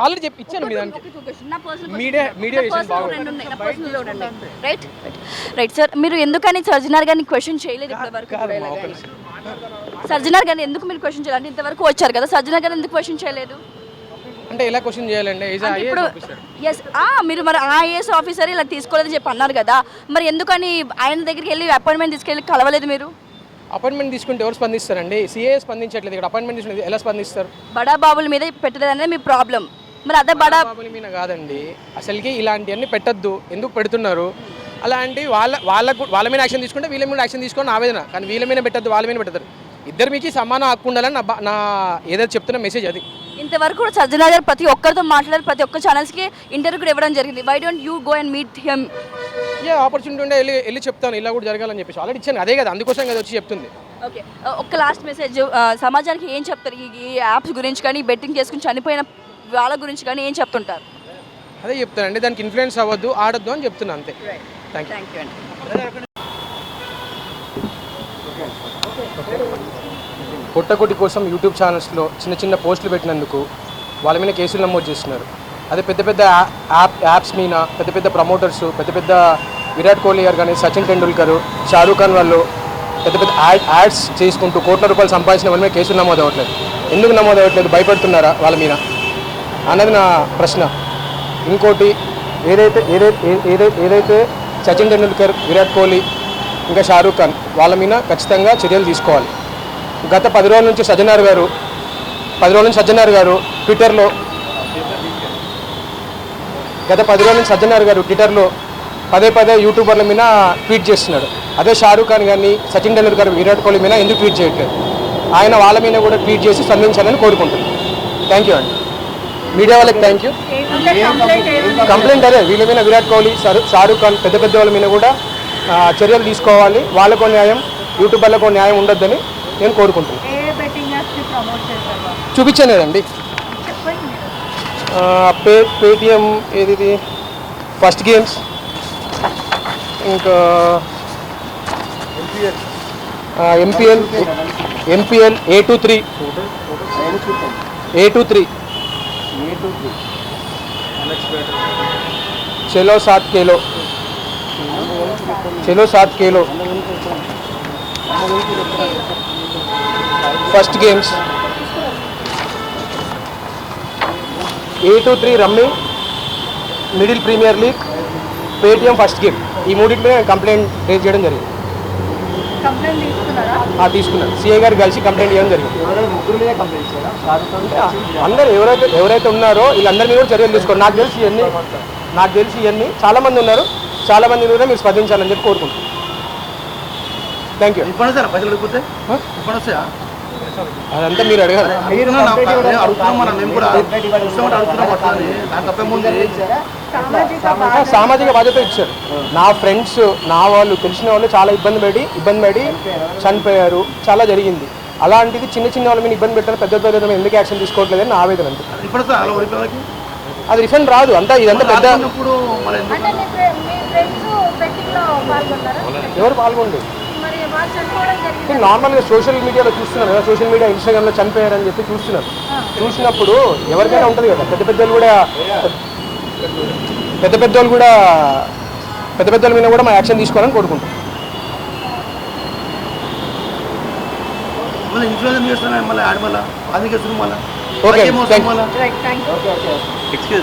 Already చెప్పి ఇచ్చాను మీ దానికి రైట్ సార్, మీరు ఎందుకని సజ్జనార్ గారిని క్వశ్చన్ చేయలేదు ఇప్పటివరకు? సజ్జనార్ గారిని ఎందుకు మీరు క్వశ్చన్ చేయాలి? ఇంతవరకు వచ్చారు కదా, సజ్జనార్ గారిని ఎందుకు క్వశ్చన్ చేయలేదు? అంటే ఎలా క్వశ్చన్ చేయాలండి? ఇప్పుడు మీరు మరి ఐఏఎస్ ఆఫీసర్ ఇలా తీసుకోలేదని చెప్పి అన్నారు కదా, మరి ఎందుకని ఆయన దగ్గరికి వెళ్ళి అపాయింట్మెంట్ తీసుకెళ్ళి కలవలేదు మీరు? అపాయింట్మెంట్ తీసుకుంటే ఎవరు స్పందిస్తారండి? సిఏ స్పందించట్లేదు, ఇక్కడ అపాయింట్మెంట్ తీసుకుంటే ఎలా స్పందిస్తారు? బడా బాబుల మీద పెట్టలేదనేది మీ ప్రాబ్లం. మరి అదే బడా బాబుల మీద కాదండి, అసలుకి ఇలాంటివన్నీ పెట్టద్దు, ఎందుకు పెడుతున్నారు? అలాంటి వాళ్ళ మీద యాక్షన్ తీసుకుంటే వీళ్ళ మీద యాక్షన్ తీసుకోండి ఆవేదన, కానీ వీళ్ళ మీద పెట్టద్దు, వాళ్ళ మీద పెట్టద్దు. ఇద్దరు మీకు సమానం హక్కు ఉండాలని నా ఏదైతే చెప్తున్న మెసేజ్ అది. ఇంతవరకు కూడా సజ్జనార్ గారు ప్రతి ఒక్కరితో మాట్లాడారు, ప్రతి ఒక్క ఛానల్స్కి ఇంటర్వ్యూ కూడా ఇవ్వడం జరిగింది. Why don't you go and meet him? Opportunity ఉంటే వెళ్ళి చెప్తాను, ఇలా కూడా జరగాలని చెప్పేసి ఆల్రెడీ ఇచ్చాను, అదే కదా, అందుకోసం కదా వచ్చి చెప్తుంది. ఓకే, ఒక లాస్ట్ మెసేజ్ సమాజానికి ఏం చెప్తారు? ఈ యాప్స్ గురించి కానీ, బెట్టింగ్ చేసుకుని చనిపోయిన వాళ్ళ గురించి కానీ ఏం చెప్తుంటారు? అదే చెప్తానండి, దానికి ఇన్ఫ్లుయెన్స్ అవ్వద్దు, ఆడొద్దు అని చెప్తున్నాను అంతే. థ్యాంక్ యూ అండి. పొట్టకొట్టి కోసం యూట్యూబ్ ఛానల్స్లో చిన్న పోస్టులు పెట్టినందుకు వాళ్ళ మీద కేసులు నమోదు చేస్తున్నారు. అదే పెద్ద యాప్స్ మీద పెద్ద ప్రమోటర్స్, పెద్ద విరాట్ కోహ్లీ గారు కానీ, సచిన్ టెండూల్కర్, షారూఖ్ ఖాన్ వాళ్ళు పెద్ద యాడ్స్ చేసుకుంటూ కోట్ల రూపాయలు సంపాదించిన వాళ్ళ మీద కేసులు నమోదు అవ్వట్లేదు. ఎందుకు నమోదు అవ్వట్లేదు? భయపడుతున్నారా వాళ్ళ మీద అన్నది నా ప్రశ్న. ఇంకోటి, ఏదైతే సచిన్ టెండూల్కర్, విరాట్ కోహ్లీ ఇంకా షారూఖ్ ఖాన్ వాళ్ళ మీద ఖచ్చితంగా చర్యలు తీసుకోవాలి. గత 10 రోజుల నుంచి సజ్జనార్ గారు ట్విట్టర్లో పదే యూట్యూబర్ల మీద ట్వీట్ చేస్తున్నాడు. అదే షారూఖ్ ఖాన్ కానీ, సచిన్ టెండూల్కర్, విరాట్ కోహ్లీ మీద ఎందుకు ట్వీట్ చేయట్లేదు? ఆయన వాళ్ళ మీద కూడా ట్వీట్ చేసి స్పందించాలని కోరుకుంటున్నాను. థ్యాంక్ యూ అండి, మీడియా వాళ్ళకి థ్యాంక్ యూ. కంప్లైంట్ అదే, వీళ్ళ మీద విరాట్ కోహ్లీ, షారూఖ్ ఖాన్ పెద్ద వాళ్ళ మీద కూడా చర్యలు తీసుకోవాలి. వాళ్ళకో న్యాయం, యూట్యూబర్లకో న్యాయం ఉండొద్దని నేను కోరుకుంటున్నాను. చూపించాను కదండి, పేటిఎం, ఏది ఫస్ట్ గేమ్స్, ఇంకా ఎంపీఎల్ A23 చలో 7 కేలో first games, A23 rummy, middle premier league, Paytm first game, ఈ మూడింటి మీద కంప్లైంట్ రేజ్ చేయడం జరిగింది. తీసుకున్నాను, సిఐ గారు కలిసి కంప్లైంట్ చేయడం జరిగింది. అందరూ ఎవరైతే ఉన్నారో వీళ్ళందరి మీద కూడా చర్యలు తీసుకోండి. నాకు తెలిసి ఇవన్నీ చాలామంది ఉన్నారు, చాలామంది కూడా మీరు స్పందించాలని చెప్పి కోరుకుంటున్నాను. Thank you. అదంతా మీరు అడగాలి. సామాజిక బాధ్యత ఇచ్చారు. నా ఫ్రెండ్స్, నా వాళ్ళు, తెలిసిన వాళ్ళు చాలా ఇబ్బంది పడి చనిపోయారు, చాలా జరిగింది. అలాంటిది చిన్న వాళ్ళ మీద ఇబ్బంది పెట్టారు, పెద్ద ఎందుకు యాక్షన్ తీసుకోవట్లేదు అని నా ఆవేదన. అంతే, అది రిఫండ్ రాదు. అంతా ఇదంతా పెద్ద ఎవరు పాల్గొండేది నార్మల్గా సోషల్ మీడియాలో చూస్తున్నారు కదా, సోషల్ మీడియా ఇన్స్టాగ్రామ్లో చనిపోయారని చెప్పి చూసినప్పుడు ఎవరికైనా ఉంటుంది కదా, పెద్ద పెద్దోళ్ళ మీద కూడా మా యాక్షన్ తీసుకోవాలని కోరుకుంటాం. Okay, thank you.